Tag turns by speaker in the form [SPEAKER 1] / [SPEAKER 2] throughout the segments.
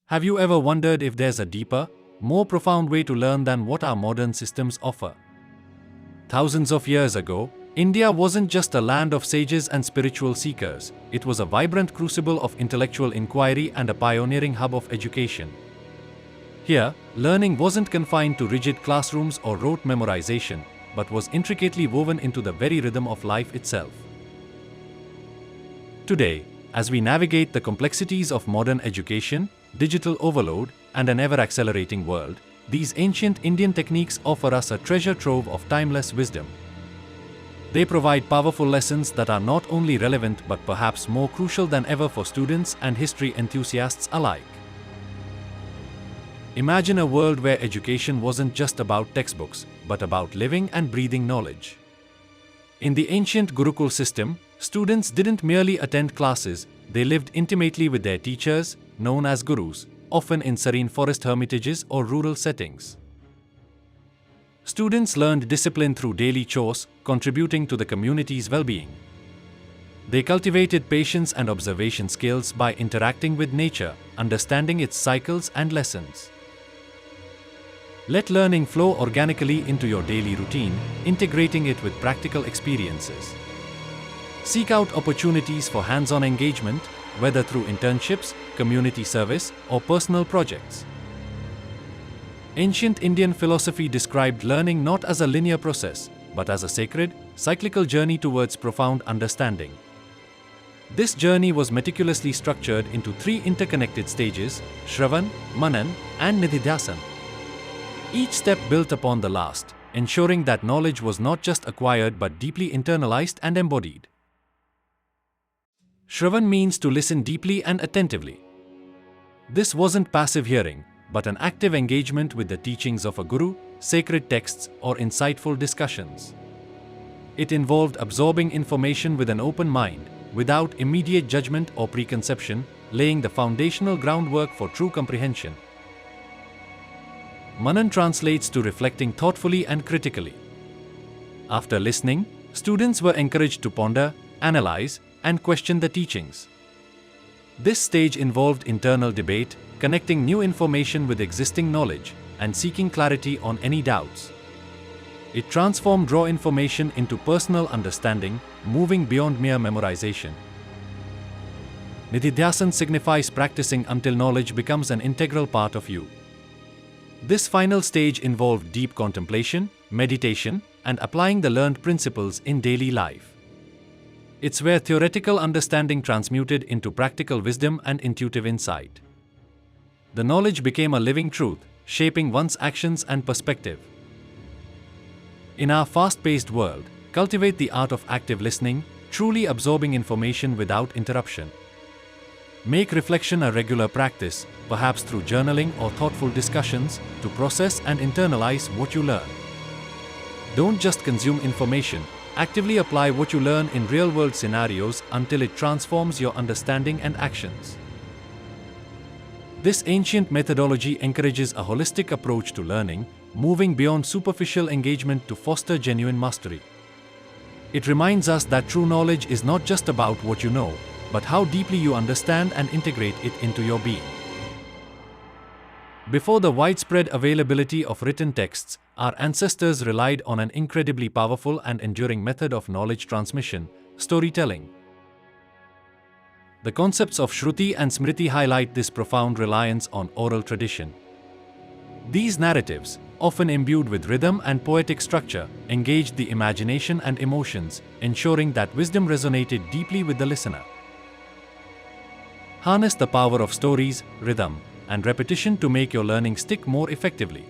[SPEAKER 1] Have you ever wondered if there's a deeper, more profound way to learn than what our modern systems offer? Thousands of years ago, India wasn't just a land of sages and spiritual seekers, it was a vibrant crucible of intellectual inquiry and a pioneering hub of education. Here, learning wasn't confined to rigid classrooms or rote memorization, but was intricately woven into the very rhythm of life itself. Today, as we navigate the complexities of modern education, digital overload, and an ever-accelerating world, these ancient Indian techniques offer us a treasure trove of timeless wisdom. They provide powerful lessons that are not only relevant but perhaps more crucial than ever for students and history enthusiasts alike. Imagine a world where education wasn't just about textbooks, but about living and breathing knowledge. In the ancient Gurukul system, students didn't merely attend classes, they lived intimately with their teachers, known as gurus, often in serene forest hermitages or rural settings. Students learned discipline through daily chores, contributing to the community's well-being. They cultivated patience and observation skills by interacting with nature, understanding its cycles and lessons. Let learning flow organically into your daily routine, integrating it with practical experiences. Seek out opportunities for hands-on engagement, whether through internships, community service, or personal projects. Ancient Indian philosophy described learning not as a linear process, but as a sacred, cyclical journey towards profound understanding. This journey was meticulously structured into three interconnected stages: Shravan, Manan, and Nididhyasan. Each step built upon the last, ensuring that knowledge was not just acquired but deeply internalized and embodied. Shravan means to listen deeply and attentively. This wasn't passive hearing, but an active engagement with the teachings of a guru, sacred texts, or insightful discussions. It involved absorbing information with an open mind, without immediate judgment or preconception, laying the foundational groundwork for true comprehension. Manan translates to reflecting thoughtfully and critically. After listening, students were encouraged to ponder, analyze, and question the teachings. This stage involved internal debate, connecting new information with existing knowledge, and seeking clarity on any doubts. It transformed raw information into personal understanding, moving beyond mere memorization. Nididhyasan signifies practicing until knowledge becomes an integral part of you. This final stage involved deep contemplation, meditation, and applying the learned principles in daily life. It's where theoretical understanding transmuted into practical wisdom and intuitive insight. The knowledge became a living truth, shaping one's actions and perspective. In our fast-paced world, cultivate the art of active listening, truly absorbing information without interruption. Make reflection a regular practice, perhaps through journaling or thoughtful discussions, to process and internalize what you learn. Don't just consume information, actively apply what you learn in real-world scenarios until it transforms your understanding and actions. This ancient methodology encourages a holistic approach to learning, moving beyond superficial engagement to foster genuine mastery. It reminds us that true knowledge is not just about what you know, but how deeply you understand and integrate it into your being. Before the widespread availability of written texts, our ancestors relied on an incredibly powerful and enduring method of knowledge transmission: storytelling. The concepts of Shruti and Smriti highlight this profound reliance on oral tradition. These narratives, often imbued with rhythm and poetic structure, engaged the imagination and emotions, ensuring that wisdom resonated deeply with the listener. Harness the power of stories, rhythm, and repetition to make your learning stick more effectively.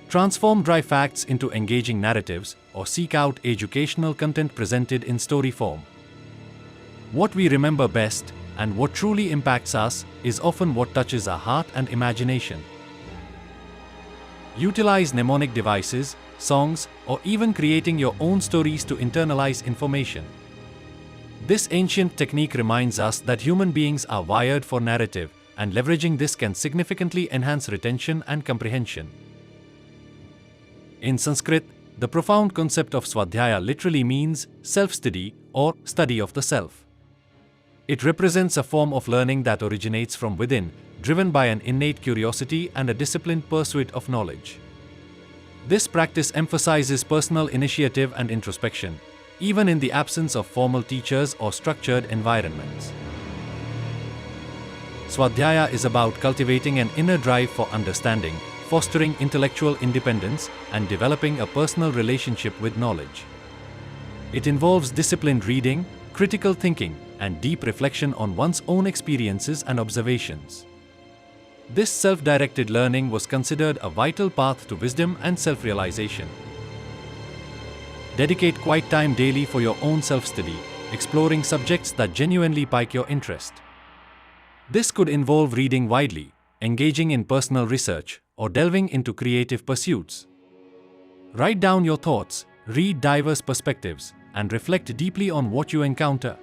[SPEAKER 1] Transform dry facts into engaging narratives, or seek out educational content presented in story form. What we remember best, and what truly impacts us, is often what touches our heart and imagination. Utilize mnemonic devices, songs, or even creating your own stories to internalize information. This ancient technique reminds us that human beings are wired for narrative, and leveraging this can significantly enhance retention and comprehension. In Sanskrit, the profound concept of Swadhyaya literally means self-study or study of the self. It represents a form of learning that originates from within, driven by an innate curiosity and a disciplined pursuit of knowledge. This practice emphasizes personal initiative and introspection, even in the absence of formal teachers or structured environments. Swadhyaya is about cultivating an inner drive for understanding, fostering intellectual independence, and developing a personal relationship with knowledge. It involves disciplined reading, critical thinking, and deep reflection on one's own experiences and observations. This self-directed learning was considered a vital path to wisdom and self-realization. Dedicate quiet time daily for your own self-study, exploring subjects that genuinely pique your interest. This could involve reading widely, engaging in personal research, or delving into creative pursuits. Write down your thoughts, read diverse perspectives, and reflect deeply on what you encounter.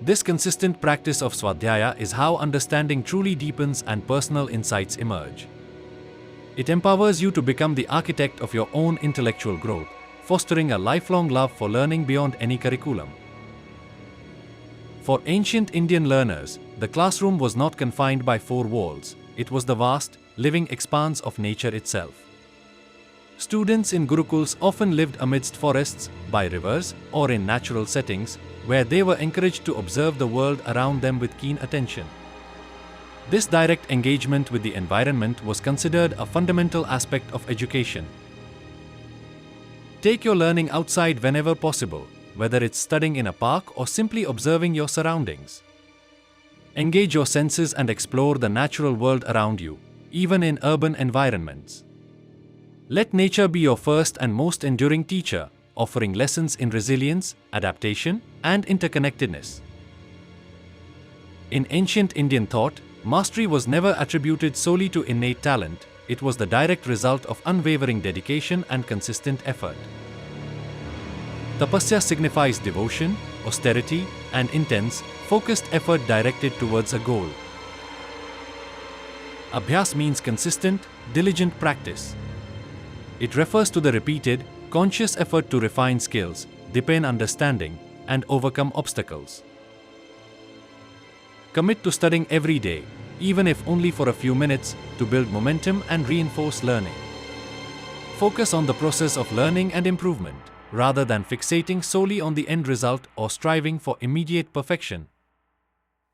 [SPEAKER 1] This consistent practice of Swadhyaya is how understanding truly deepens and personal insights emerge. It empowers you to become the architect of your own intellectual growth, fostering a lifelong love for learning beyond any curriculum. For ancient Indian learners, the classroom was not confined by four walls. It was the vast, living expanse of nature itself. Students in gurukuls often lived amidst forests, by rivers, or in natural settings, where they were encouraged to observe the world around them with keen attention. This direct engagement with the environment was considered a fundamental aspect of education. Take your learning outside whenever possible, whether it's studying in a park or simply observing your surroundings. Engage your senses and explore the natural world around you, even in urban environments. Let nature be your first and most enduring teacher, offering lessons in resilience, adaptation, and interconnectedness. In ancient Indian thought, mastery was never attributed solely to innate talent. It was the direct result of unwavering dedication and consistent effort. Tapasya signifies devotion, austerity, and intense, focused effort directed towards a goal. Abhyas means consistent, diligent practice. It refers to the repeated, conscious effort to refine skills, deepen understanding, and overcome obstacles. Commit to studying every day, even if only for a few minutes, to build momentum and reinforce learning. Focus on the process of learning and improvement, rather than fixating solely on the end result or striving for immediate perfection.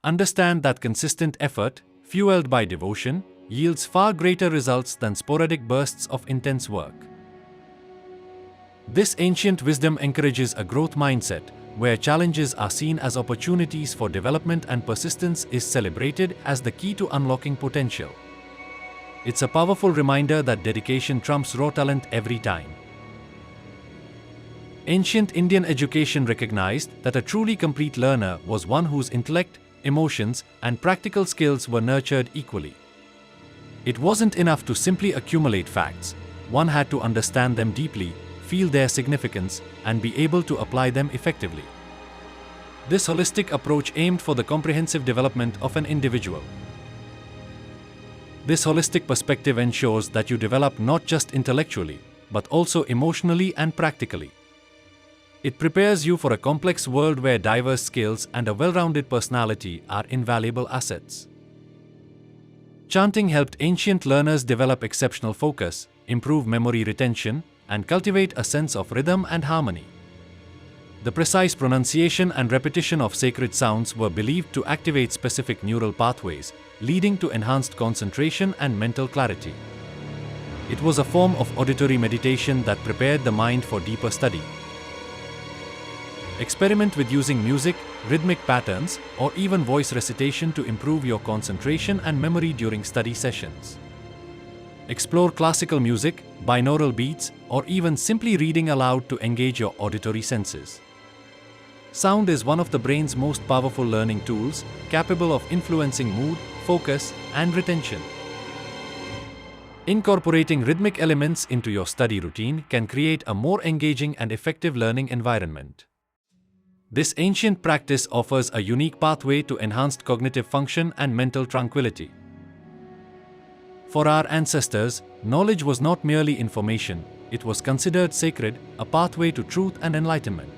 [SPEAKER 1] Understand that consistent effort, fueled by devotion, yields far greater results than sporadic bursts of intense work. This ancient wisdom encourages a growth mindset, where challenges are seen as opportunities for development and persistence is celebrated as the key to unlocking potential. It's a powerful reminder that dedication trumps raw talent every time. Ancient Indian education recognized that a truly complete learner was one whose intellect, emotions, and practical skills were nurtured equally. It wasn't enough to simply accumulate facts. One had to understand them deeply, feel their significance, and be able to apply them effectively. This holistic approach aimed for the comprehensive development of an individual. This holistic perspective ensures that you develop not just intellectually, but also emotionally and practically. It prepares you for a complex world where diverse skills and a well-rounded personality are invaluable assets. Chanting helped ancient learners develop exceptional focus, improve memory retention, and cultivate a sense of rhythm and harmony. The precise pronunciation and repetition of sacred sounds were believed to activate specific neural pathways, leading to enhanced concentration and mental clarity. It was a form of auditory meditation that prepared the mind for deeper study. Experiment with using music, rhythmic patterns, or even voice recitation to improve your concentration and memory during study sessions. Explore classical music, binaural beats, or even simply reading aloud to engage your auditory senses. Sound is one of the brain's most powerful learning tools, capable of influencing mood, focus, and retention. Incorporating rhythmic elements into your study routine can create a more engaging and effective learning environment. This ancient practice offers a unique pathway to enhanced cognitive function and mental tranquility. For our ancestors, knowledge was not merely information, it was considered sacred, a pathway to truth and enlightenment.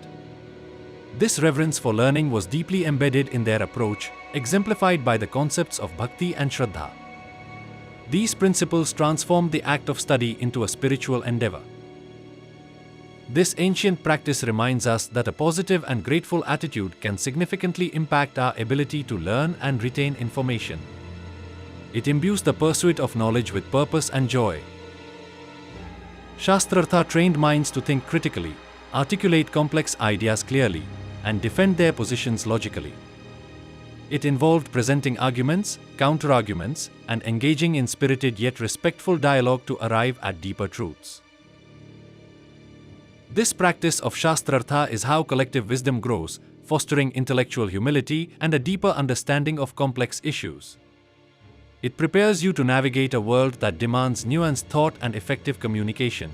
[SPEAKER 1] This reverence for learning was deeply embedded in their approach, exemplified by the concepts of bhakti and shraddha. These principles transformed the act of study into a spiritual endeavor. This ancient practice reminds us that a positive and grateful attitude can significantly impact our ability to learn and retain information. It imbues the pursuit of knowledge with purpose and joy. Shastrartha trained minds to think critically, articulate complex ideas clearly, and defend their positions logically. It involved presenting arguments, counter-arguments, and engaging in spirited yet respectful dialogue to arrive at deeper truths. This practice of Shastrartha is how collective wisdom grows, fostering intellectual humility and a deeper understanding of complex issues. It prepares you to navigate a world that demands nuanced thought and effective communication.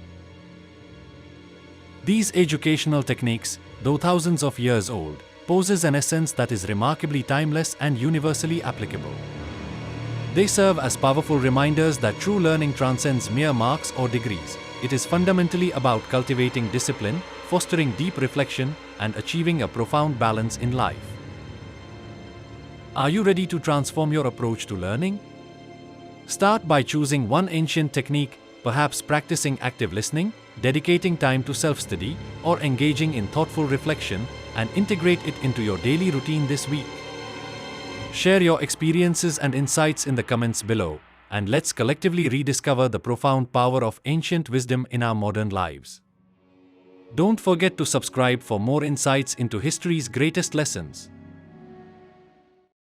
[SPEAKER 1] These educational techniques, though thousands of years old, poses an essence that is remarkably timeless and universally applicable. They serve as powerful reminders that true learning transcends mere marks or degrees. It is fundamentally about cultivating discipline, fostering deep reflection, and achieving a profound balance in life. Are you ready to transform your approach to learning? Start by choosing one ancient technique, perhaps practicing active listening, dedicating time to self-study, or engaging in thoughtful reflection, and integrate it into your daily routine this week. Share your experiences and insights in the comments below, and let's collectively rediscover the profound power of ancient wisdom in our modern lives. Don't forget to subscribe for more insights into history's greatest lessons.